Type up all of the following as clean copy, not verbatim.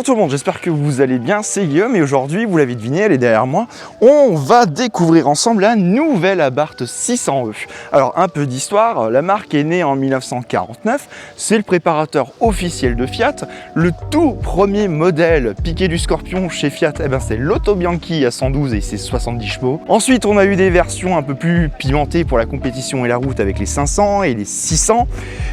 Bonjour tout le monde, j'espère que vous allez bien, c'est Guillaume et aujourd'hui, vous l'avez deviné, elle est derrière moi, on va découvrir ensemble la nouvelle Abarth 600E. Alors un peu d'histoire, la marque est née en 1949, c'est le préparateur officiel de Fiat, le tout premier modèle piqué du Scorpion chez Fiat, c'est l'Otto Bianchi à 112 et ses 70 chevaux. Ensuite on a eu des versions un peu plus pimentées pour la compétition et la route avec les 500 et les 600.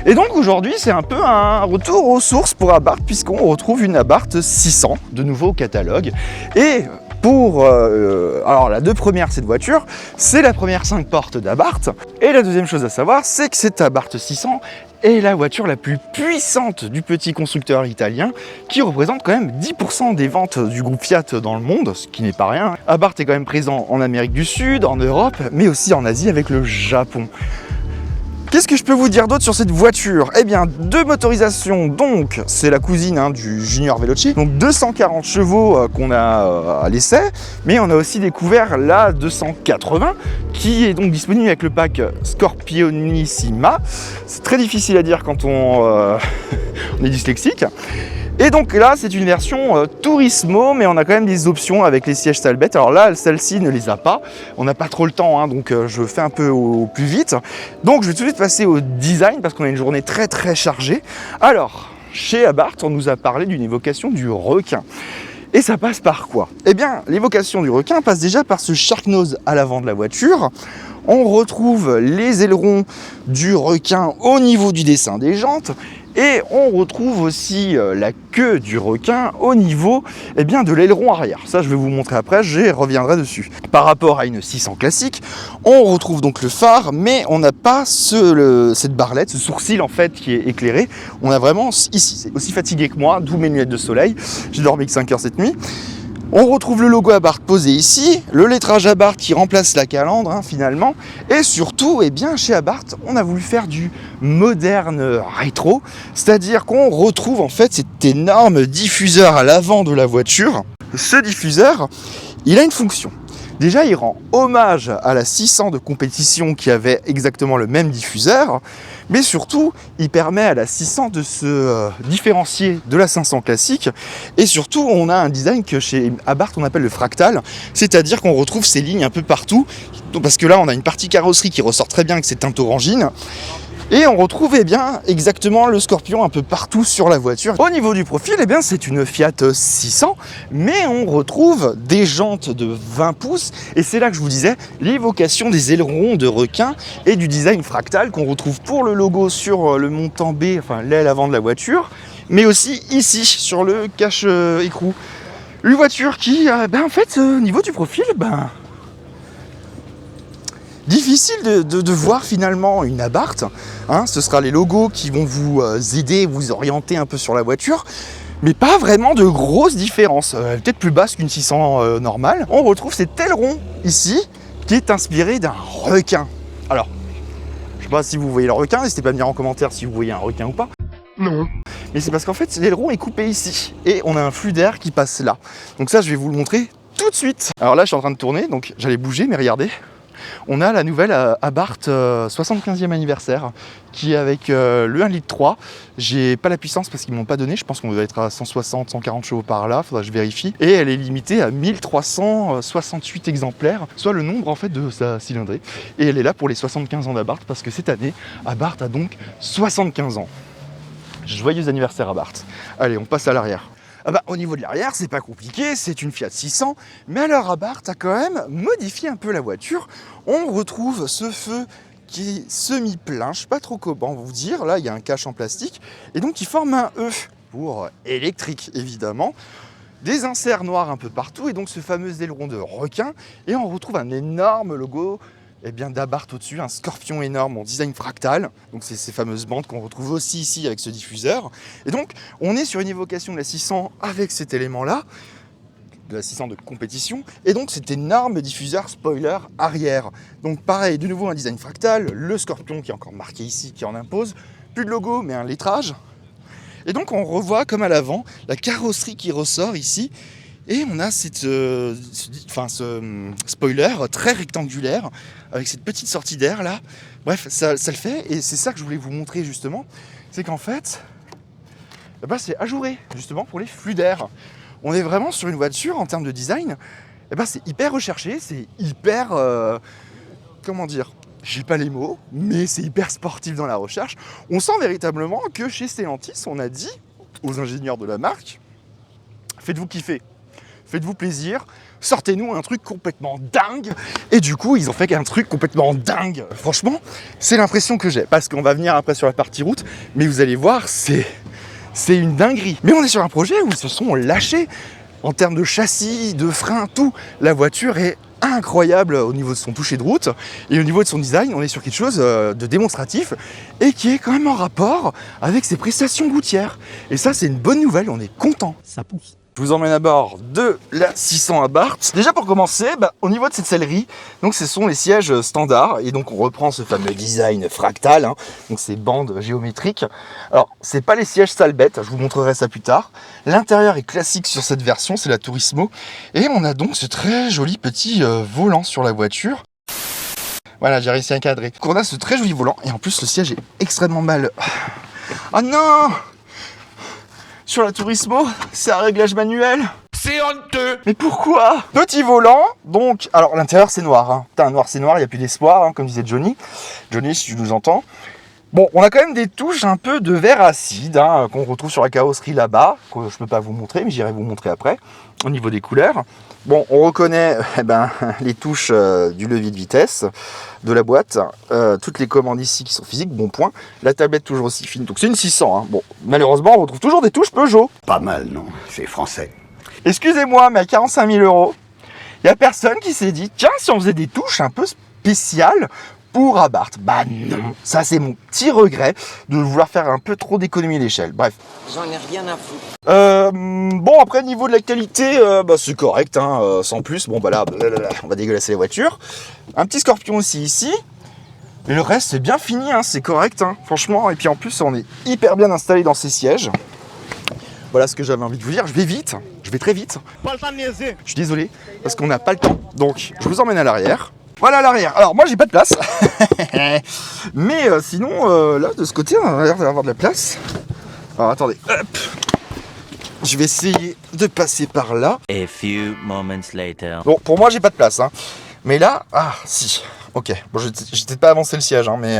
Et donc aujourd'hui c'est un peu un retour aux sources pour Abarth puisqu'on retrouve une Abarth 600 de nouveau au catalogue. Et pour alors la deux premières cette voiture, c'est la première 5 portes d'Abarth. Et la deuxième chose à savoir, c'est que cette Abarth 600 est la voiture la plus puissante du petit constructeur italien qui représente quand même 10% des ventes du groupe Fiat dans le monde, ce qui n'est pas rien. Abarth est quand même présent en Amérique du Sud, en Europe, mais aussi en Asie avec le Japon. Qu'est-ce que je peux vous dire d'autre sur cette voiture? Eh bien, deux motorisations, donc c'est la cousine du Junior Veloce, donc 240 chevaux qu'on a à l'essai, mais on a aussi découvert la 280 qui est donc disponible avec le pack Scorpionissima. C'est très difficile à dire quand on est dyslexique. Et donc là, c'est une version Turismo, mais on a quand même des options avec les sièges Talbot. Alors là, celle-ci ne les a pas. On n'a pas trop le temps, donc je fais un peu au plus vite. Donc je vais tout de suite passer au design parce qu'on a une journée très très chargée. Alors, chez Abarth, on nous a parlé d'une évocation du requin. Et ça passe par quoi? Eh bien, l'évocation du requin passe déjà par ce shark nose à l'avant de la voiture. On retrouve les ailerons du requin au niveau du dessin des jantes. Et on retrouve aussi la queue du requin au niveau de l'aileron arrière. Ça, je vais vous montrer après, j'y reviendrai dessus. Par rapport à une 600 classique, on retrouve donc le phare, mais on n'a pas cette barlette, ce sourcil en fait qui est éclairé. On a vraiment ici, c'est aussi fatigué que moi, d'où mes lunettes de soleil. J'ai dormi que 5 heures cette nuit. On retrouve le logo Abarth posé ici, le lettrage Abarth qui remplace la calandre finalement, et surtout, chez Abarth, on a voulu faire du moderne rétro, c'est-à-dire qu'on retrouve en fait cet énorme diffuseur à l'avant de la voiture. Ce diffuseur, il a une fonction. Déjà, il rend hommage à la 600 de compétition qui avait exactement le même diffuseur, mais surtout, il permet à la 600 de se différencier de la 500 classique. Et surtout, on a un design que chez Abarth, on appelle le fractal, c'est-à-dire qu'on retrouve ces lignes un peu partout, parce que là, on a une partie carrosserie qui ressort très bien avec ces teintes orangines. Et on retrouve exactement le Scorpion un peu partout sur la voiture. Au niveau du profil, c'est une Fiat 600, mais on retrouve des jantes de 20 pouces. Et c'est là que je vous disais, l'évocation des ailerons de requin et du design fractal qu'on retrouve pour le logo sur le montant B, enfin l'aile avant de la voiture, mais aussi ici sur le cache-écrou. Une voiture qui, en fait, au niveau du profil, difficile de voir finalement une Abarth. Ce sera les logos qui vont vous aider, vous orienter un peu sur la voiture, mais pas vraiment de grosses différences. Peut-être plus basse qu'une 600 normale. On retrouve cet aileron ici qui est inspiré d'un requin. Alors, je sais pas si vous voyez le requin, n'hésitez pas à me dire en commentaire si vous voyez un requin ou pas. Non. Mais c'est parce qu'en fait l'aileron est coupé ici et on a un flux d'air qui passe là. Donc ça, je vais vous le montrer tout de suite. Alors là, je suis en train de tourner, donc j'allais bouger, mais regardez. On a la nouvelle Abarth 75e anniversaire qui est avec le 1,3 litre. J'ai pas la puissance parce qu'ils m'ont pas donné, je pense qu'on doit être à 160, 140 chevaux par là, faudra que je vérifie. Et elle est limitée à 1368 exemplaires, soit le nombre en fait de sa cylindrée. Et elle est là pour les 75 ans d'Abarth parce que cette année, Abarth a donc 75 ans. Joyeux anniversaire Abarth. Allez, on passe à l'arrière. Au niveau de l'arrière, c'est pas compliqué, c'est une Fiat 600, mais alors Abarth a quand même modifié un peu la voiture. On retrouve ce feu qui est semi-plein, je sais pas trop comment vous dire, là il y a un cache en plastique, et donc il forme un E pour électrique évidemment. Des inserts noirs un peu partout, et donc ce fameux aileron de requin, et on retrouve un énorme logo d'Abarth au-dessus, un Scorpion énorme en design fractal, donc c'est ces fameuses bandes qu'on retrouve aussi ici avec ce diffuseur. Et donc on est sur une évocation de la 600 avec cet élément-là, de la 600 de compétition, et donc cet énorme diffuseur spoiler arrière. Donc pareil, de nouveau un design fractal, le Scorpion qui est encore marqué ici, qui en impose, plus de logo mais un lettrage. Et donc on revoit comme à l'avant la carrosserie qui ressort ici. Et on a ce spoiler très rectangulaire avec cette petite sortie d'air là. Bref, ça le fait et c'est ça que je voulais vous montrer justement. C'est qu'en fait, eh ben, c'est ajouré, justement pour les flux d'air. On est vraiment sur une voiture en termes de design, eh ben, c'est hyper recherché, c'est hyper... comment dire, j'ai pas les mots, mais c'est hyper sportif dans la recherche. On sent véritablement que chez Stellantis, on a dit aux ingénieurs de la marque, faites-vous kiffer, faites-vous plaisir, sortez-nous un truc complètement dingue. Et du coup, ils ont fait un truc complètement dingue. Franchement, c'est l'impression que j'ai, parce qu'on va venir après sur la partie route, mais vous allez voir, c'est une dinguerie. Mais on est sur un projet où ils se sont lâchés en termes de châssis, de freins, tout. La voiture est incroyable au niveau de son toucher de route et au niveau de son design, on est sur quelque chose de démonstratif et qui est quand même en rapport avec ses prestations routières. Et ça, c'est une bonne nouvelle, on est content. Ça pousse. Je vous emmène à bord de la 600 Abarth. Déjà pour commencer, au niveau de cette sellerie, donc ce sont les sièges standards et donc on reprend ce fameux design fractal, hein, donc ces bandes géométriques. Alors c'est pas les sièges sale bête, je vous montrerai ça plus tard. L'intérieur est classique sur cette version, c'est la Turismo et on a donc ce très joli petit volant sur la voiture. Voilà, j'ai réussi à cadrer. Donc on a ce très joli volant et en plus le siège est extrêmement mal. Oh non! Sur la Turismo, c'est un réglage manuel. C'est honteux. Mais pourquoi? Petit volant, donc... Alors, l'intérieur, c'est noir. Hein. Putain, noir, c'est noir, il n'y a plus d'espoir, hein, comme disait Johnny. Johnny, si tu nous entends. Bon, on a quand même des touches un peu de verre acide, hein, qu'on retrouve sur la carrosserie là-bas, que je ne peux pas vous montrer, mais j'irai vous montrer après, au niveau des couleurs. Bon, on reconnaît les touches du levier de vitesse de la boîte, toutes les commandes ici qui sont physiques, bon point. La tablette toujours aussi fine, donc c'est une 600. Hein. Bon, malheureusement, on retrouve toujours des touches Peugeot. Pas mal, non? C'est français. Excusez-moi, mais à 45 000 €, il n'y a personne qui s'est dit, tiens, si on faisait des touches un peu spéciales pour Abarth. Bah non, ça c'est mon petit regret de vouloir faire un peu trop d'économie d'échelle. Bref. J'en ai rien à foutre. Bon, après, niveau de la qualité, c'est correct, hein, sans plus. Bon, bah là, on va dégueulasser les voitures. Un petit Scorpion aussi ici. Et le reste, c'est bien fini, hein, c'est correct, hein, franchement. Et puis en plus, on est hyper bien installé dans ces sièges. Voilà ce que j'avais envie de vous dire. Je vais vite, je vais très vite. Pas le temps de niaiser. Je suis désolé, parce qu'on n'a pas le temps. Donc, je vous emmène à l'arrière. Voilà à l'arrière. Alors, moi, j'ai pas de place. Mais sinon, là, de ce côté, on a l'air d'avoir de la place. Alors, attendez. Hop. Je vais essayer de passer par là. A few moments later. Bon, pour moi, j'ai pas de place. Hein. Mais là, ah, si. Ok. Bon, j'ai peut-être pas avancé le siège, hein, mais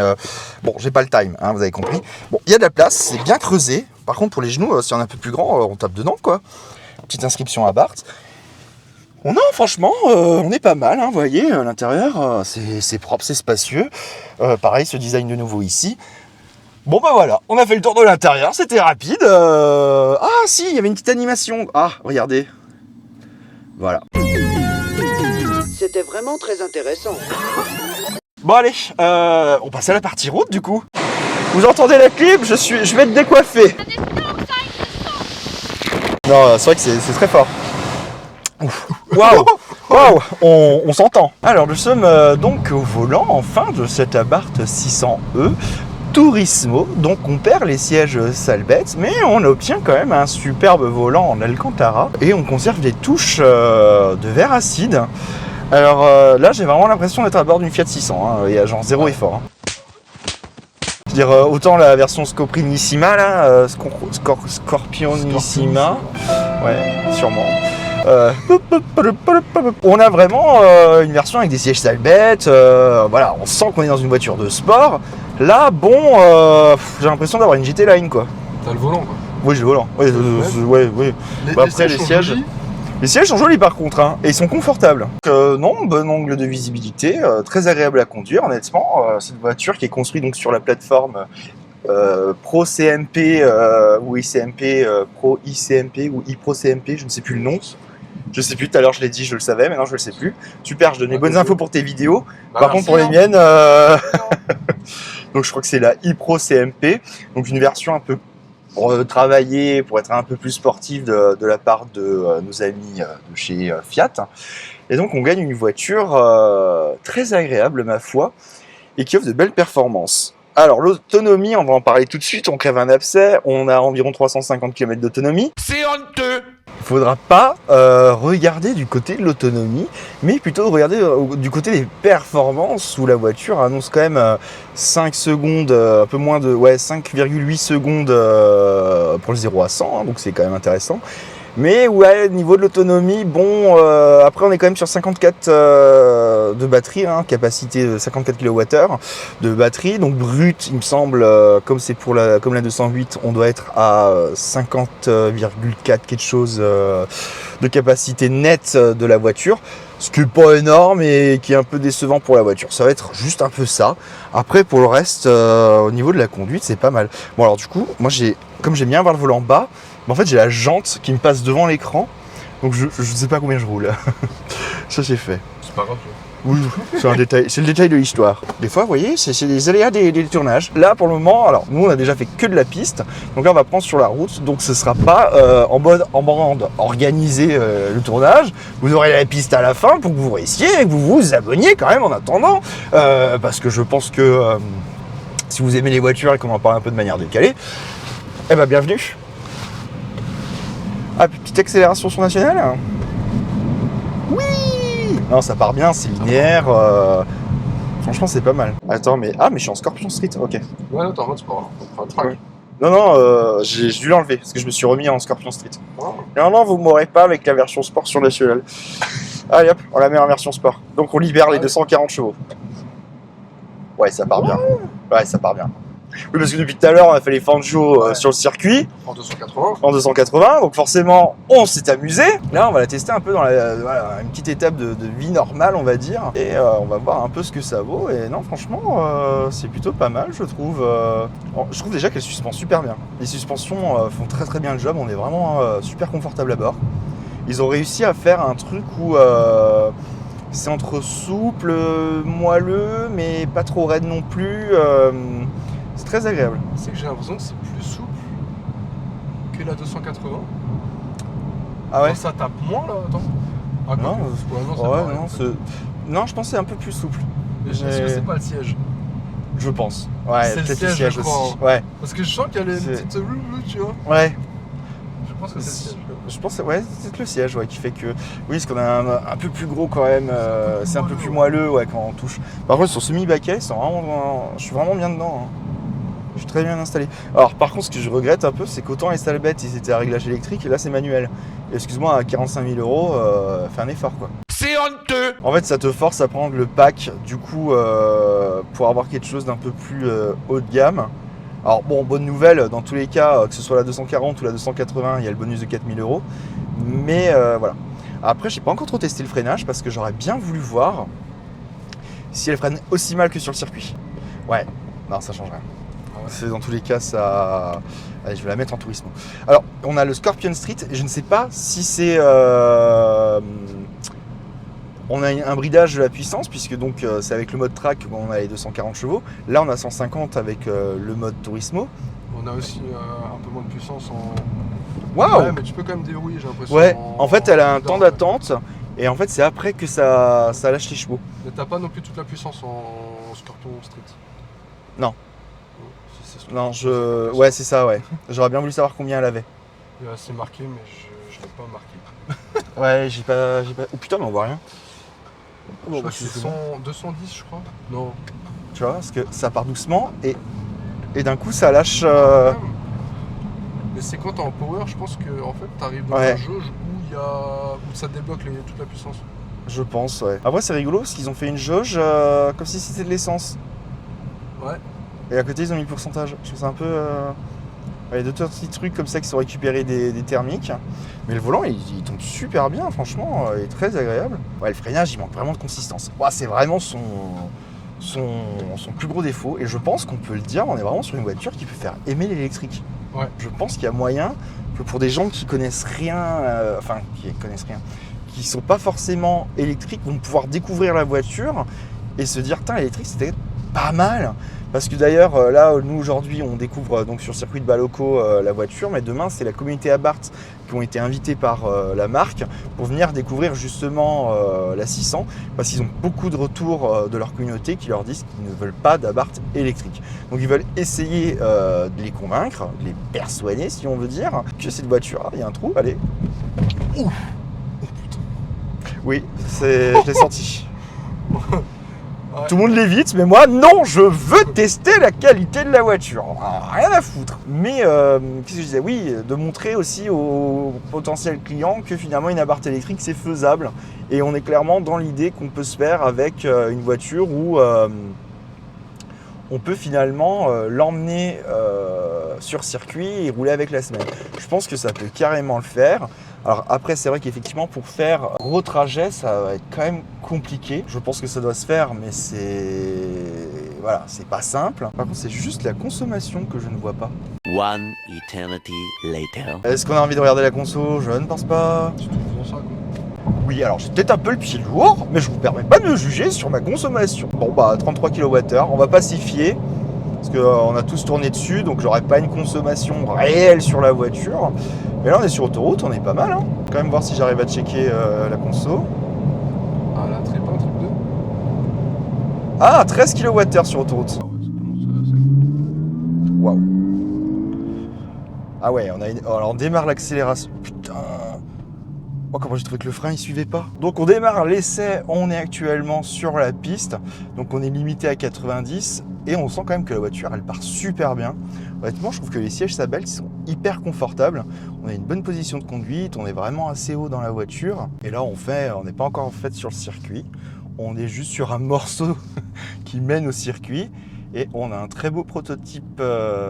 bon, j'ai pas le time, hein, vous avez compris. Bon, il y a de la place, c'est bien creusé. Par contre, pour les genoux, si on est un peu plus grand, on tape dedans, quoi. Petite inscription à Abarth. Bon, non, franchement, on est pas mal, hein, vous voyez, l'intérieur, c'est propre, c'est spacieux. Pareil, ce design de nouveau ici. Bon, bah voilà, on a fait le tour de l'intérieur, c'était rapide. Ah, si, il y avait une petite animation. Ah, regardez. Voilà. C'était vraiment très intéressant. Bon, allez, on passe à la partie route, du coup. Vous entendez la clip? Je vais être décoiffé. Non, c'est vrai que c'est très fort. Waouh, waouh, on s'entend. Alors nous sommes donc au volant enfin de cette Abarth 600E Turismo. Donc on perd les sièges sale bête, mais on obtient quand même un superbe volant en Alcantara et on conserve des touches de verre acide. Alors là j'ai vraiment l'impression d'être à bord d'une Fiat 600, hein. Il y a genre zéro effort. Hein. Je veux dire, autant la version Scoprinissima là, Scorpionissima, ouais, sûrement. On a vraiment une version avec des sièges sale bête, voilà, on sent qu'on est dans une voiture de sport. Là, bon, j'ai l'impression d'avoir une GT Line, quoi. T'as le volant, quoi. Oui, j'ai le volant. Ouais. Après, les sièges sont jolis par contre, hein, et ils sont confortables. Non, bon angle de visibilité, très agréable à conduire, honnêtement. Cette voiture qui est construite donc sur la plateforme Pro CMP ou ICMP, Pro ICMP ou iPro CMP, je ne sais plus le nom. Je sais plus, tout à l'heure je l'ai dit, je le savais, maintenant je le sais plus. Super, je donne les bonnes infos pour tes vidéos. Bah, par contre pour les miennes, donc je crois que c'est la iPro CMP, donc une version un peu travaillée pour être un peu plus sportive de la part de nos amis de chez Fiat. Et donc on gagne une voiture très agréable ma foi et qui offre de belles performances. Alors l'autonomie, on va en parler tout de suite, on crève un abcès, on a environ 350 km d'autonomie. C'est honteux. Il faudra pas regarder du côté de l'autonomie, mais plutôt regarder du côté des performances où la voiture annonce quand même 5 secondes, un peu moins de 5,8 secondes pour le 0 à 100, hein, donc c'est quand même intéressant. Mais ouais, au niveau de l'autonomie, bon, après on est quand même sur 54 de batterie, hein, capacité de 54 kWh de batterie, donc brut, il me semble, comme c'est pour comme la 208, on doit être à 50,4 quelque chose de capacité nette de la voiture, ce qui n'est pas énorme et qui est un peu décevant pour la voiture. Ça va être juste un peu ça. Après, pour le reste, au niveau de la conduite, c'est pas mal. Bon alors du coup, moi comme j'aime bien avoir le volant bas, en fait j'ai la jante qui me passe devant l'écran, donc je sais pas combien je roule. Ça c'est fait. C'est pas grave. Oui, c'est un détail, c'est le détail de l'histoire. Des fois, vous voyez, c'est des aléas des tournages. Là, pour le moment, alors nous on a déjà fait que de la piste, donc là on va prendre sur la route, donc ce sera pas en mode organisé le tournage. Vous aurez la piste à la fin pour que vous réussissiez et que vous vous abonniez quand même en attendant, parce que je pense que si vous aimez les voitures et qu'on en parle un peu de manière décalée, eh ben bienvenue. Ah, petite accélération sur nationale. Oui. Non, ça part bien, c'est linéaire. Franchement, c'est pas mal. Attends, mais je suis en Scorpion Street, ok. Ouais, non, t'es en mode sport. Enfin, track. Ouais. Non, j'ai dû l'enlever parce que je me suis remis en Scorpion Street. Oh. Non, vous m'aurez pas avec la version sport sur nationale. Allez hop, on la met en version sport. Donc on libère les 240 chevaux. Ouais, ça part bien. Ouais, ça part bien. Oui, parce que depuis tout à l'heure, on a fait les Fangio sur le circuit. En 280. En 280, donc forcément, on s'est amusé. Là, on va la tester un peu dans une petite étape de vie normale, on va dire. Et on va voir un peu ce que ça vaut. Et non, franchement, c'est plutôt pas mal, je trouve. Je trouve déjà qu'elle suspend super bien. Les suspensions font très très bien le job. On est vraiment super confortable à bord. Ils ont réussi à faire un truc où c'est entre souple, moelleux, mais pas trop raide non plus. C'est très agréable. C'est que j'ai l'impression que c'est plus souple que la 280. Ah ouais. Genre, ça tape moins là, attends. Ah, Non, c'est ouais, pareil, non, en fait. non, je pense que c'est un peu plus souple. Mais est-ce que c'est pas le siège? Je pense. Ouais, C'est le peut-être siège, je aussi. crois. Ouais, Parce que je sens qu'il y a une C'est- petite tu vois. ouais. Je pense que c'est le siège. Je pense que ouais, c'est peut-être le siège qui fait que. Oui, parce qu'on a un peu plus gros quand même. C'est un peu plus moelleux quand on touche. Par contre, sur semi-baquet, je suis vraiment bien dedans. Hein. Je suis très bien installé. Alors, par contre, ce que je regrette un peu, c'est qu'autant les Stalbett, ils étaient à réglage électrique et là, c'est manuel. Et excuse-moi, à 45 000 €, fais un effort quoi. C'est honteux. En fait, ça te force à prendre le pack, du coup, pour avoir quelque chose d'un peu plus haut de gamme. Alors bon, bonne nouvelle, dans tous les cas, que ce soit la 240 ou la 280, il y a le bonus de 4 000 €. Mais voilà. Après, j'ai pas encore trop testé le freinage parce que j'aurais bien voulu voir si elle freine aussi mal que sur le circuit. Ouais, non, ça change rien. C'est dans tous les cas, ça... Allez, je vais la mettre en tourisme. Alors, on a le Scorpion Street, et je ne sais pas si c'est... On a un bridage de la puissance, puisque donc c'est avec le mode track, on a les 240 chevaux. Là, on a 150 avec le mode Turismo. On a aussi un peu moins de puissance en. Waouh! Ouais, mais tu peux quand même déverrouiller, j'ai l'impression. Ouais, en fait, elle a un temps dedans, d'attente, et en fait, c'est après que ça lâche les chevaux. Mais t'as pas non plus toute la puissance en Scorpion Street. Non. Si, c'est Non, ouais, c'est ça, ouais. J'aurais bien voulu savoir combien elle avait. C'est marqué, mais je l'ai pas marqué. Ouais, j'ai pas... Oh putain, mais on voit rien. Je crois que c'est 210, je crois. Non. Tu vois, parce que ça part doucement, et d'un coup, ça lâche... Mais c'est quand t'es en power, je pense que en fait t'arrives dans Ouais. un jauge où ça débloque toute la puissance. Je pense, ouais. Après, c'est rigolo, parce qu'ils ont fait une jauge comme si c'était de l'essence. Ouais. Et à côté, ils ont mis le pourcentage. Je trouve ça un peu... Il y a deux petits trucs comme ça qui sont récupérés des thermiques. Mais le volant, il tombe super bien, franchement. Il est très agréable. Ouais, le freinage, il manque vraiment de consistance. Ouais, c'est vraiment son plus gros défaut. Et je pense qu'on peut le dire, on est vraiment sur une voiture qui peut faire aimer l'électrique. Ouais. Je pense qu'il y a moyen que pour des gens qui connaissent rien, qui sont pas forcément électriques, vont pouvoir découvrir la voiture et se dire, putain, l'électrique, c'était pas mal. Parce que d'ailleurs, là, nous aujourd'hui, on découvre donc sur le circuit de Baloco la voiture, mais demain, c'est la communauté Abarth qui ont été invités par la marque pour venir découvrir justement la 600, parce qu'ils ont beaucoup de retours de leur communauté qui leur disent qu'ils ne veulent pas d'Abarth électrique. Donc ils veulent essayer de les convaincre, de les persuader, si on veut dire, que cette voiture, il y a un trou, allez. Ouh. Oh putain. Oui, je l'ai senti. Ouais. Tout le monde l'évite, mais moi, non, je veux tester la qualité de la voiture. Rien à foutre. Mais, qu'est-ce que je disais? Oui, de montrer aussi aux potentiels clients que finalement, une Abarth électrique, c'est faisable. Et on est clairement dans l'idée qu'on peut se faire avec une voiture où on peut finalement l'emmener sur circuit et rouler avec la semaine. Je pense que ça peut carrément le faire. Alors après, c'est vrai qu'effectivement, pour faire gros trajet, ça va être quand même compliqué. Je pense que ça doit se faire, mais voilà, c'est pas simple. Par contre, c'est juste la consommation que je ne vois pas. One eternity later. Est-ce qu'on a envie de regarder la conso? Je ne pense pas. C'est tout pour ça, quoi. Oui, alors j'ai peut-être un peu le pied lourd, mais je vous permets pas de me juger sur ma consommation. Bon bah, 33 kWh, on va pas s'y fier. Parce qu'on a tous tourné dessus, donc j'aurai pas une consommation réelle sur la voiture. Mais là, on est sur autoroute, on est pas mal. Hein. Quand même voir si j'arrive à checker la conso. Ah là, très pas, truc 2. Ah, 13 kWh sur autoroute. Ah ouais, ça commence à... Waouh. Ah ouais, alors on démarre l'accélération. Putain. Oh, comment j'ai trouvé que le frein il suivait pas. Donc on démarre l'essai, on est actuellement sur la piste. Donc on est limité à 90 et on sent quand même que la voiture elle part super bien. Honnêtement, je trouve que les sièges Sabelt sont hyper confortables. On a une bonne position de conduite, on est vraiment assez haut dans la voiture. Et là on n'est pas encore en fait sur le circuit. On est juste sur un morceau qui mène au circuit. Et on a un très beau prototype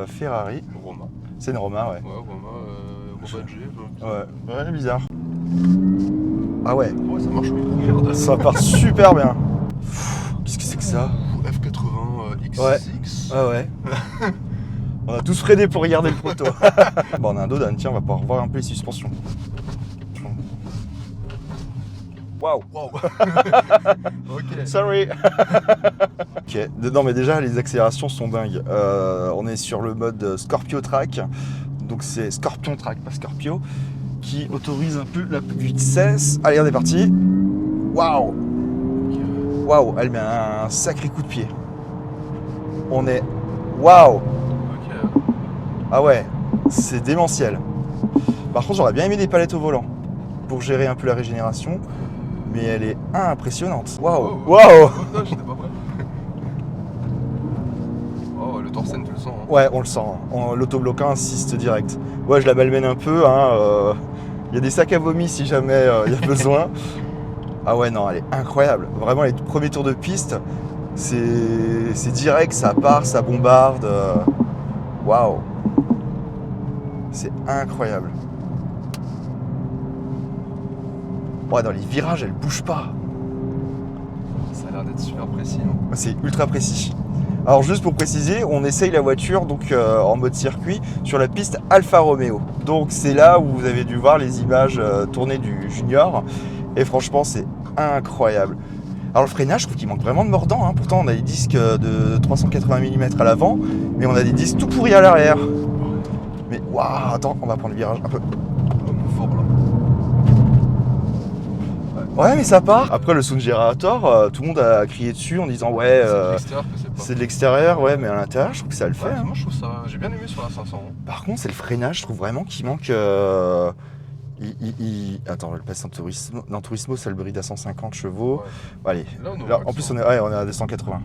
Ferrari. Roma. C'est une Roma, ouais. Ouais, Roma G. Ouais, bizarre. Ah ouais. Ouais, ça marche, oui. Regarde. Ça part super bien. Qu'est-ce que c'est que ça? F80 XX. Ouais. Ah ouais. On a tous freiné pour regarder le proto. Bon, on a un Dodan, tiens, on va pouvoir voir un peu les suspensions. Waouh. Wow. Ok. Sorry. Ok. Non mais déjà les accélérations sont dingues. On est sur le mode Scorpio Track. Donc c'est Scorpion Track, pas Scorpio, qui autorise un peu la vitesse. Allez, on est parti. Waouh. Waouh, elle met un sacré coup de pied. On est... Waouh. Ok. Ah ouais, c'est démentiel. Par contre, j'aurais bien aimé des palettes au volant pour gérer un peu la régénération. Mais elle est impressionnante. Waouh. Waouh. Non, j'étais pas prêt. Oh, le Torsen, tu le sens. Hein. Ouais, on le sent. L'autobloquant insiste direct. Ouais, je la malmène un peu. Hein, y a des sacs à vomi si jamais il y a besoin. Ah ouais, non, elle est incroyable. Vraiment, les premiers tours de piste, c'est direct, ça part, ça bombarde. Waouh. C'est incroyable. Ouais, dans les virages, elle bouge pas. Ça a l'air d'être super précis. Hein. C'est ultra précis. Alors juste pour préciser, on essaye la voiture donc en mode circuit sur la piste Alfa Romeo. Donc c'est là où vous avez dû voir les images tournées du Junior. Et franchement, c'est incroyable. Alors le freinage, je trouve qu'il manque vraiment de mordant. Hein. Pourtant, on a des disques de 380 mm à l'avant, mais on a des disques tout pourris à l'arrière. Mais waouh, attends, on va prendre le virage un peu. Fort là. Ouais, mais ça part. Après le Sound Generator, tout le monde a crié dessus en disant ouais, c'est de l'extérieur, ouais, mais à l'intérieur, je trouve que ça le fait. Ouais, Hein. moi je trouve ça. J'ai bien aimé sur la 500. Par contre, c'est le freinage, je trouve vraiment qu'il manque. Attends, le passe en Turismo. Non, Turismo, ça le bride à 150 chevaux. Ouais. Bon, allez. Là, en plus, on est à 280.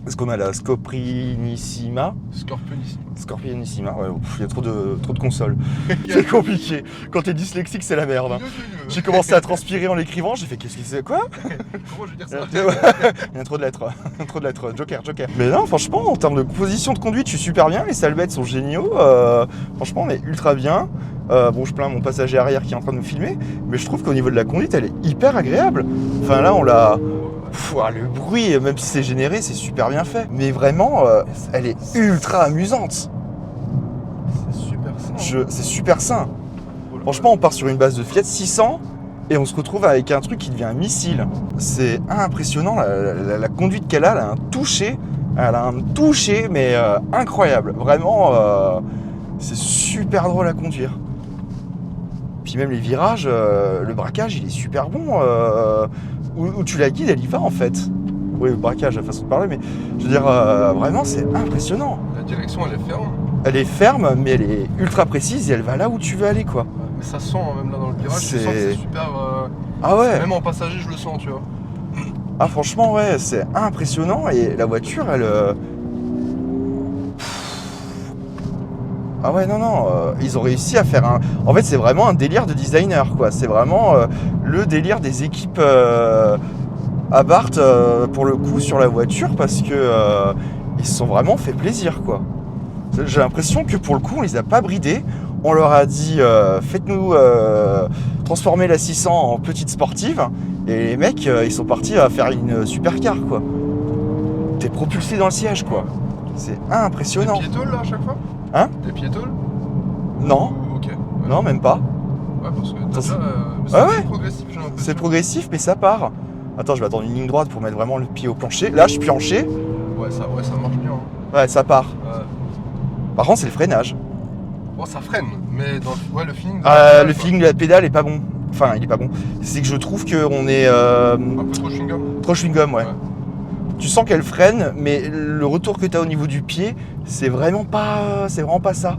Est-ce qu'on a la Scoprinissima? Scorpionissima, ouais, il y a trop de consoles. C'est compliqué. Quand t'es dyslexique, c'est la merde. Hein. J'ai commencé à transpirer en l'écrivant, j'ai fait qu'est-ce que c'est? Quoi? Comment je vais dire ça? Il y a trop de lettres. Trop de lettres. Joker. Mais non, franchement, en termes de position de conduite, je suis super bien. Les salbettes sont géniaux. Franchement, on est ultra bien. Bon, je plains mon passager arrière qui est en train de nous filmer, mais je trouve qu'au niveau de la conduite, elle est hyper agréable. Enfin là, on l'a... le bruit, même si c'est généré, c'est super bien fait. Mais vraiment, elle est ultra amusante. C'est super sain. C'est super sain. Franchement, on part sur une base de Fiat 600 et on se retrouve avec un truc qui devient un missile. C'est impressionnant, la conduite qu'elle a, elle a un toucher, Elle a un toucher, mais incroyable. Vraiment, c'est super drôle à conduire. Puis même les virages, le braquage, il est super bon. Où tu la guides, elle y va en fait. Oui, le braquage, la façon de parler, mais je veux dire, vraiment, c'est impressionnant. La direction, elle est ferme. Elle est ferme, mais elle est ultra précise et elle va là où tu veux aller, quoi. Mais ça sent, même là dans le virage, tu sens que c'est super... Ah ouais. Même en passager, je le sens, tu vois. Ah franchement, ouais, c'est impressionnant. Et la voiture, elle... Ah ouais, non, ils ont réussi à faire un... En fait, c'est vraiment un délire de designer, quoi. C'est vraiment le délire des équipes Abarth, pour le coup, sur la voiture, parce que ils se sont vraiment fait plaisir, quoi. J'ai l'impression que, pour le coup, on les a pas bridés. On leur a dit, faites-nous transformer la 600 en petite sportive. Et les mecs, ils sont partis à faire une supercar, quoi. T'es propulsé dans le siège, quoi. C'est impressionnant. Des piétoles, là, à chaque fois? Hein? Des piétoles? Non. Ok. Ouais. Non, même pas. Ouais, parce que Ça, déjà, ouais. c'est progressif, j'ai l'impression. C'est progressif, mais ça part. Attends, je vais attendre une ligne droite pour mettre vraiment le pied au plancher. Là, je suis plancher. Ouais, ça marche bien. Hein. Ouais, ça part. Par contre, c'est le freinage. Bon, ça freine, mais dans le feeling... Le feeling de la pédale est pas bon. Enfin, il est pas bon. C'est que je trouve qu'on est... Un peu trop chewing-gum. Trop chewing-gum, ouais. Tu sens qu'elle freine, mais le retour que tu as au niveau du pied, c'est vraiment pas ça.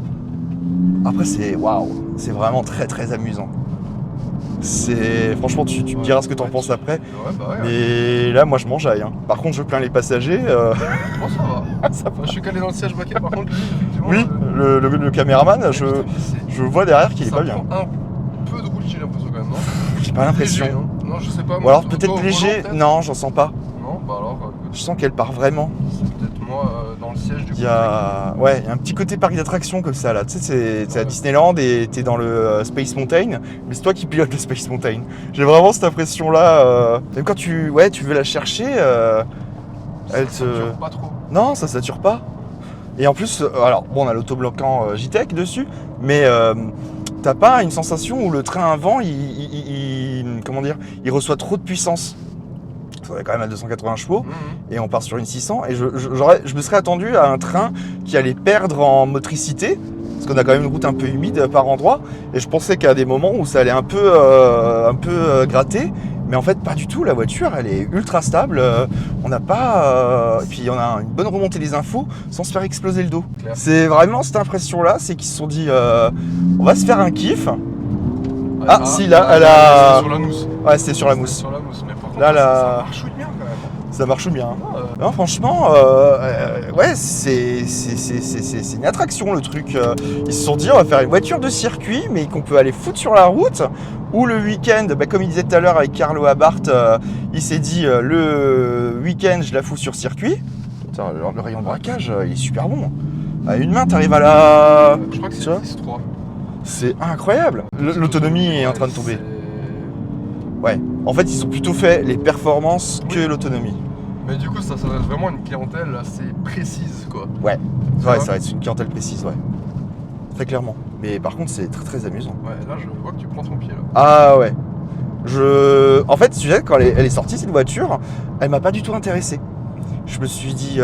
Après, c'est waouh, c'est vraiment très très amusant. C'est franchement, tu me diras ce que tu en penses après. Ouais, bah ouais. Mais là, moi, je m'enjaille. Hein. Par contre, je plains les passagers. Bon, ça va. Ça va. Je suis calé dans le siège baquet, par contre, lui, effectivement. Oui, le caméraman, je vois derrière qu'il est pas bien. Ça prend un peu de route, j'ai l'impression quand même, non? J'ai pas l'impression. Léger, hein. Non, je sais pas. Ou alors peut-être léger. Non, j'en sens pas. Non, bah alors. Je sens qu'elle part vraiment. C'est peut-être moi dans le siège du coup. Il y a un petit côté parc d'attractions comme ça là. Tu sais, c'est à Disneyland et t'es dans le Space Mountain, mais c'est toi qui pilotes le Space Mountain. J'ai vraiment cette impression là. Même quand tu veux la chercher, elle Ça dure pas trop. Non, ça sature pas. Et en plus, alors bon, on a l'autobloquant JTEC dessus, mais t'as pas une sensation où le train avant, comment dire, il reçoit trop de puissance. On est quand même à 280 chevaux et on part sur une 600 et je me serais attendu à un train qui allait perdre en motricité parce qu'on a quand même une route un peu humide par endroits et je pensais qu'à des moments où ça allait un peu gratter, mais en fait pas du tout. La voiture elle est ultra stable, on n'a pas et puis on a une bonne remontée des infos sans se faire exploser le dos. Claire. C'est vraiment cette impression là, c'est qu'ils se sont dit on va se faire un kiff. Si là elle a... Sur la mousse. Ouais, c'était sur la mousse. Sur la mousse, mais par contre, Là, ça marche bien quand même. Ça marche bien. Non, franchement, ouais, c'est une attraction le truc. Ils se sont dit, on va faire une voiture de circuit, mais qu'on peut aller foutre sur la route. Ou le week-end, comme il disait tout à l'heure avec Carlo Abarth, il s'est dit, le week-end, je la fous sur circuit. Putain, le rayon de braquage, il est super bon. À une main, t'arrives à la... Je crois que c'est 10-3. C'est incroyable. L'autonomie est en train de tomber. Ouais, en fait, ils ont plutôt fait les performances que l'autonomie. Mais du coup, ça s'adresse vraiment à une clientèle assez précise, quoi. Ouais, ça va être une clientèle précise, ouais. Très clairement. Mais par contre, c'est très très amusant. Ouais, là, je vois que tu prends ton pied, là. Ah ouais. En fait, tu sais, quand elle est sortie, cette voiture, elle m'a pas du tout intéressé. Je me suis dit...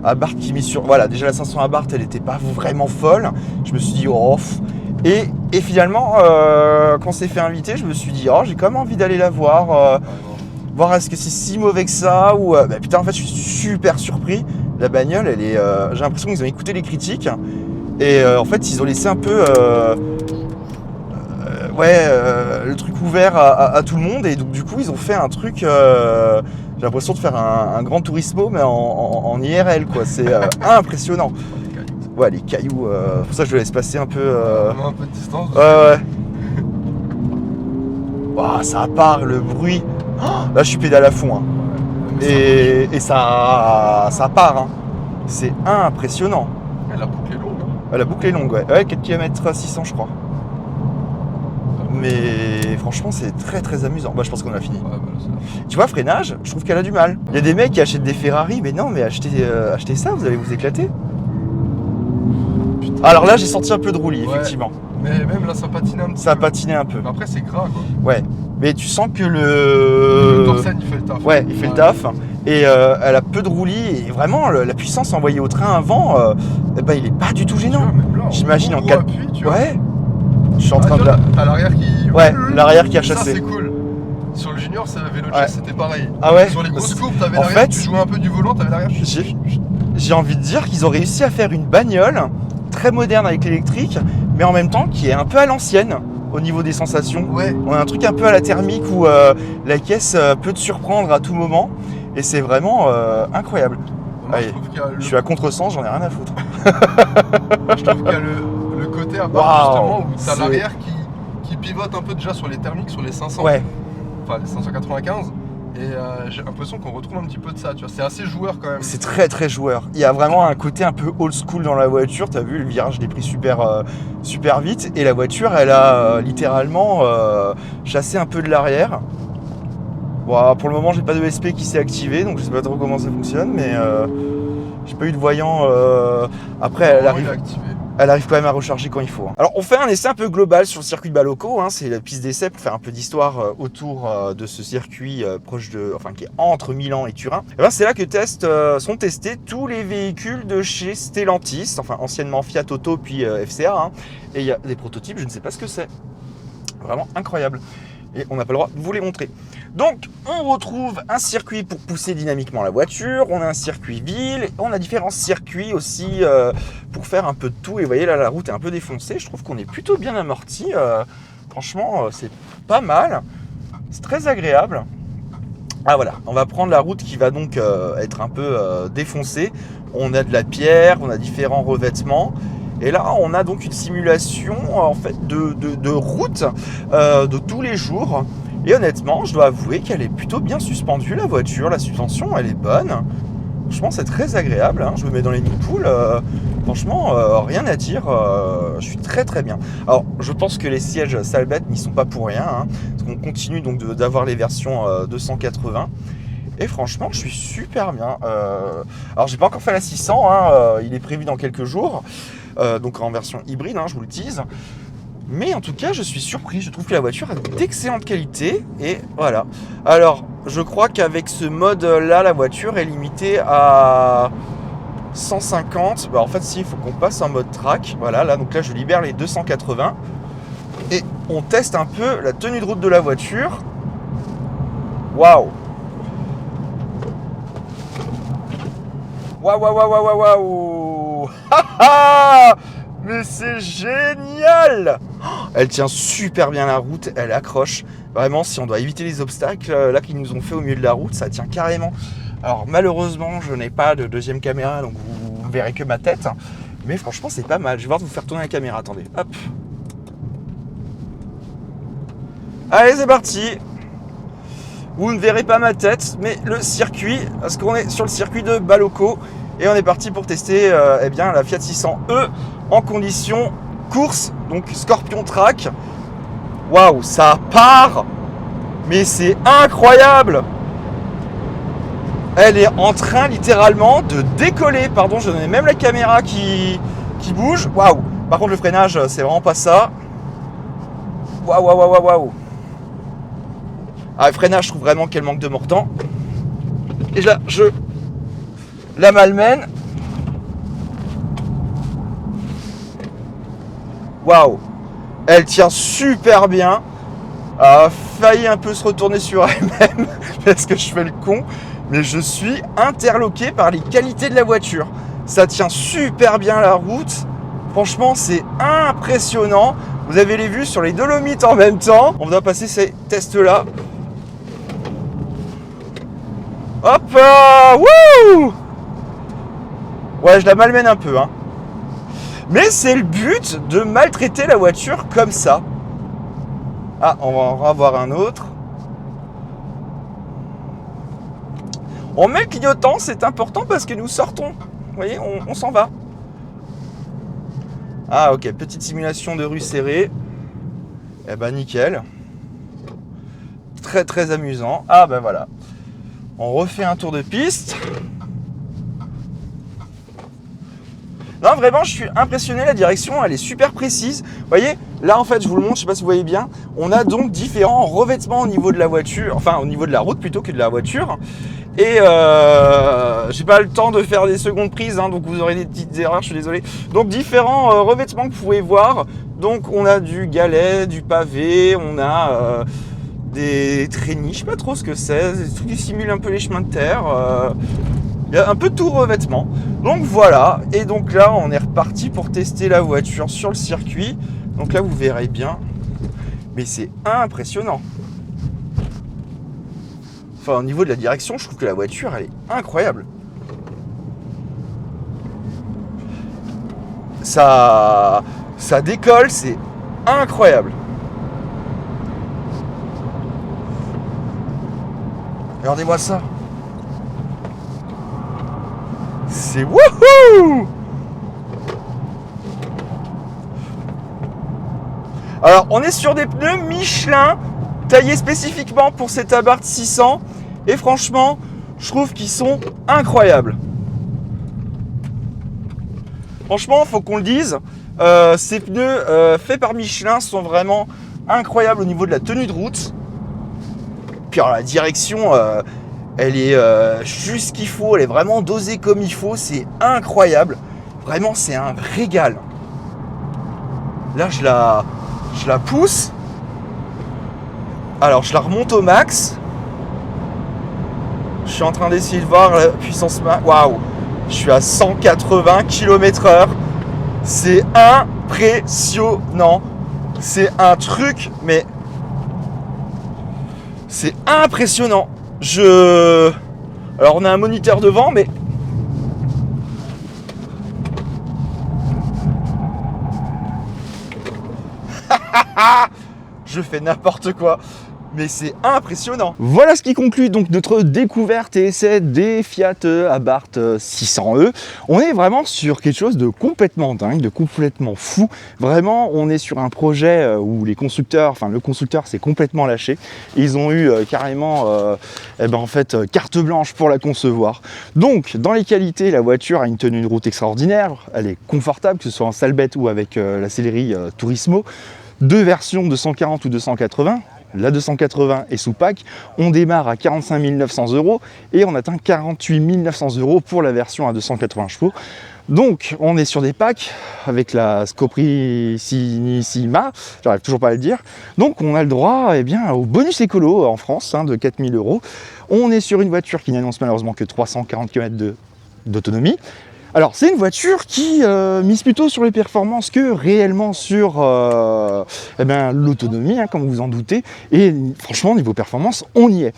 Abarth qui mise sur... Voilà, déjà la 500 Abarth, elle était pas vraiment folle. Je me suis dit, oh... Et finalement, quand on s'est fait inviter, je me suis dit, oh, j'ai quand même envie d'aller la voir. Voir est-ce que c'est si mauvais que ça ou... putain, en fait, je suis super surpris. La bagnole, elle est... j'ai l'impression qu'ils ont écouté les critiques. Et en fait, ils ont laissé un peu... le truc ouvert à tout le monde. Et donc, du coup, ils ont fait un truc... j'ai l'impression de faire un Gran Turismo, mais en IRL, quoi. C'est impressionnant. Ouais, les cailloux, pour ça je le laisse passer un peu. Un peu de distance. Ouais. Wow, ça part, le bruit. Oh, là, je suis pédale à fond. Hein. Et ça part. Hein. C'est impressionnant. La boucle est longue. Hein. La boucle est longue, ouais. Ouais, 4 km 600, je crois. Mais franchement, c'est très très amusant. Bah, je pense qu'on a fini. Ouais, tu vois, freinage, je trouve qu'elle a du mal. Il y a des mecs qui achètent des Ferrari, mais non, mais achetez ça, vous allez vous éclater. Putain. Alors là, j'ai senti un peu de roulis, effectivement. Mais même là, ça patinait un petit peu. Ça a patiné un peu. Mais après, c'est gras, quoi. Ouais. Mais tu sens que le dorsal, il fait le taf. Ouais, il fait le taf. Et elle a peu de roulis et vraiment la puissance envoyée au train avant, il est pas du tout gênant. J'imagine en 4. Ouais. Je suis en train de là. T'as l'arrière qui. Ouais, l'arrière qui a Ça chassé. c'est cool. Sur le junior, c'est la vélo Ouais. c'était pareil. Ah ouais. Sur les grosses courbes, t'avais En l'arrière, fait, tu jouais un peu du volant, t'avais l'arrière. J'ai envie de dire qu'ils ont réussi à faire une bagnole très moderne avec l'électrique, mais en même temps qui est un peu à l'ancienne au niveau des sensations. Ouais. On a un truc un peu à la thermique où la caisse peut te surprendre à tout moment et c'est vraiment incroyable. Moi, Allez, je trouve qu'il y a Je suis à contresens, j'en ai rien à foutre. je trouve qu'il y a le côté à part Waouh, justement où t'as c'est- l'arrière qui pivote un peu déjà sur les thermiques, sur les 500. Ouais, Enfin, les 595. Et j'ai l'impression qu'on retrouve un petit peu de ça, tu vois. C'est assez joueur quand même. c'est très très joueur. Il y a vraiment un côté un peu old school dans la voiture. T'as vu, le virage je l'ai pris super vite et la voiture elle a littéralement chassé un peu de l'arrière. Bon, pour le moment j'ai pas de ESP qui s'est activé donc je sais pas trop comment ça fonctionne mais j'ai pas eu de voyant. Après elle Normalement, il est arrive. activé. Elle arrive quand même à recharger quand il faut. Alors on fait un essai un peu global sur le circuit de Baloco, c'est la piste d'essai pour faire un peu d'histoire autour de ce circuit qui est entre Milan et Turin. Et ben, c'est là que sont testés tous les véhicules de chez Stellantis, enfin anciennement Fiat Auto puis FCA. Et il y a des prototypes, je ne sais pas ce que c'est. Vraiment incroyable. Et on n'a pas le droit de vous les montrer. Donc, on retrouve un circuit pour pousser dynamiquement la voiture, on a un circuit ville, on a différents circuits aussi pour faire un peu de tout. Et vous voyez, là, la route est un peu défoncée. Je trouve qu'on est plutôt bien amorti. Franchement, c'est pas mal. C'est très agréable. Ah voilà, on va prendre la route qui va donc être un peu défoncée. On a de la pierre, on a différents revêtements. Et là, on a donc une simulation en fait de route de tous les jours. Et honnêtement, je dois avouer qu'elle est plutôt bien suspendue, la voiture. La suspension, elle est bonne. Franchement, c'est très agréable. Je me mets dans les nids-poules. Franchement, rien à dire. Je suis très très bien. Alors, je pense que les sièges Salbette n'y sont pas pour rien. Parce qu'on continue donc d'avoir les versions 280. Et franchement, je suis super bien. Alors, j'ai pas encore fait la 600. Il est prévu dans quelques jours. Donc en version hybride, je vous le tease. Mais en tout cas, je suis surpris. Je trouve que la voiture est d'excellente qualité. Et voilà. Alors, je crois qu'avec ce mode-là, la voiture est limitée à 150. En fait, si, il faut qu'on passe en mode track. Voilà, là, donc là, je libère les 280. Et on teste un peu la tenue de route de la voiture. Waouh! Waouh! Mais c'est génial! Elle tient super bien la route, elle accroche. Vraiment, si on doit éviter les obstacles là qu'ils nous ont fait au milieu de la route, ça tient carrément. Alors malheureusement, je n'ai pas de deuxième caméra, donc vous ne verrez que ma tête. Mais franchement, c'est pas mal. Je vais voir de vous faire tourner la caméra. Attendez, hop. Allez, c'est parti. Vous ne verrez pas ma tête, mais le circuit, parce qu'on est sur le circuit de Baloco. Et on est parti pour tester la Fiat 600e en condition course, donc Scorpion Track. Waouh, ça part! Mais c'est incroyable! Elle est en train littéralement de décoller. Pardon, je donnais même la caméra qui bouge. Waouh! Par contre, le freinage, c'est vraiment pas ça. Waouh! Ah, le freinage, je trouve vraiment qu'elle manque de mordant. Et là, je la malmène. Waouh! Elle tient super bien. Elle a failli un peu se retourner sur elle-même parce que je fais le con. Mais je suis interloqué par les qualités de la voiture. Ça tient super bien la route. Franchement, c'est impressionnant. Vous avez les vues sur les Dolomites en même temps. On va passer ces tests-là. Hop! Wouh! Ouais, je la malmène un peu. Mais c'est le but de maltraiter la voiture comme ça. Ah, on va en avoir un autre. On met le clignotant, c'est important parce que nous sortons. Vous voyez, on s'en va. Ah, ok, petite simulation de rue serrée. Eh ben, nickel. Très, très amusant. Ah, ben voilà. On refait un tour de piste. Non, vraiment, je suis impressionné. La direction, elle est super précise. Vous voyez, là, en fait, je vous le montre. Je sais pas si vous voyez bien. On a donc différents revêtements au niveau de la voiture. Enfin, au niveau de la route plutôt que de la voiture. Et j'ai pas le temps de faire des secondes prises, hein, donc vous aurez des petites erreurs, je suis désolé. Donc différents revêtements que vous pouvez voir. Donc on a du galet, du pavé, on a des traînées, je sais pas trop ce que c'est, des trucs qui simulent un peu les chemins de terre. Il y a un peu tout revêtement. Donc voilà, et donc là on est reparti pour tester la voiture sur le circuit. Donc là vous verrez bien, mais c'est impressionnant. Enfin, au niveau de la direction, je trouve que la voiture, elle est incroyable. Ça décolle, c'est incroyable. Regardez-moi ça. C'est wouhou! Alors, on est sur des pneus Michelin taillés spécifiquement pour cette Abarth 600. Et franchement, je trouve qu'ils sont incroyables. Franchement, faut qu'on le dise, ces pneus faits par Michelin sont vraiment incroyables au niveau de la tenue de route. Puis alors, la direction, elle est juste ce qu'il faut, elle est vraiment dosée comme il faut, c'est incroyable. Vraiment, c'est un régal. Là, je la pousse. Alors, je la remonte au max. Je suis en train d'essayer de voir la puissance max. Waouh! Je suis à 180 km/h. C'est impressionnant. C'est un truc, mais c'est impressionnant. Alors, on a un moniteur devant, mais je fais n'importe quoi. Mais c'est impressionnant. Voilà ce qui conclut donc notre découverte et essai des Fiat Abarth 600e. On est vraiment sur quelque chose de complètement dingue, de complètement fou. Vraiment, on est sur un projet où les constructeurs, enfin le constructeur s'est complètement lâché. Ils ont eu carrément en fait carte blanche pour la concevoir. Donc dans les qualités, la voiture a une tenue de route extraordinaire. Elle est confortable, que ce soit en salbette ou avec la sellerie Turismo. Deux versions de 140 ou 280. La 280 est sous pack, on démarre à 45 900 € et on atteint 48 900 € pour la version à 280 chevaux. Donc on est sur des packs avec la Scoprissima, j'arrive toujours pas à le dire. Donc on a le droit au bonus écolo en France de 4 000 €. On est sur une voiture qui n'annonce malheureusement que 340 km d'autonomie. Alors c'est une voiture qui mise plutôt sur les performances que réellement sur l'autonomie, comme vous en doutez. Et franchement, niveau performance, on y est.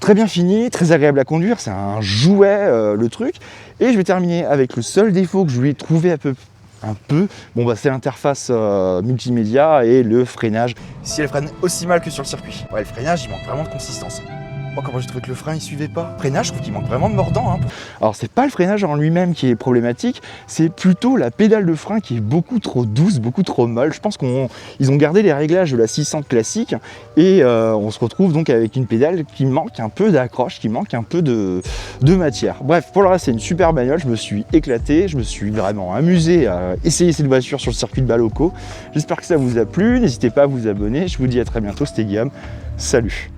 Très bien fini, très agréable à conduire, c'est un jouet le truc. Et je vais terminer avec le seul défaut que je lui ai trouvé un peu. C'est l'interface multimédia et le freinage. Si elle freine aussi mal que sur le circuit. Ouais, le freinage, il manque vraiment de consistance. Comment j'ai trouvé que le frein il suivait pas. Le freinage, je trouve qu'il manque vraiment de mordant. Alors c'est pas le freinage en lui-même qui est problématique, c'est plutôt la pédale de frein qui est beaucoup trop douce, beaucoup trop molle. Je pense qu'ils ont gardé les réglages de la 600 classique et on se retrouve donc avec une pédale qui manque un peu d'accroche, qui manque un peu de matière. Bref, pour le reste c'est une super bagnole, je me suis éclaté, je me suis vraiment amusé à essayer cette voiture sur le circuit de Bas-Locaux. J'espère que ça vous a plu, n'hésitez pas à vous abonner, je vous dis à très bientôt, c'était Guillaume, salut.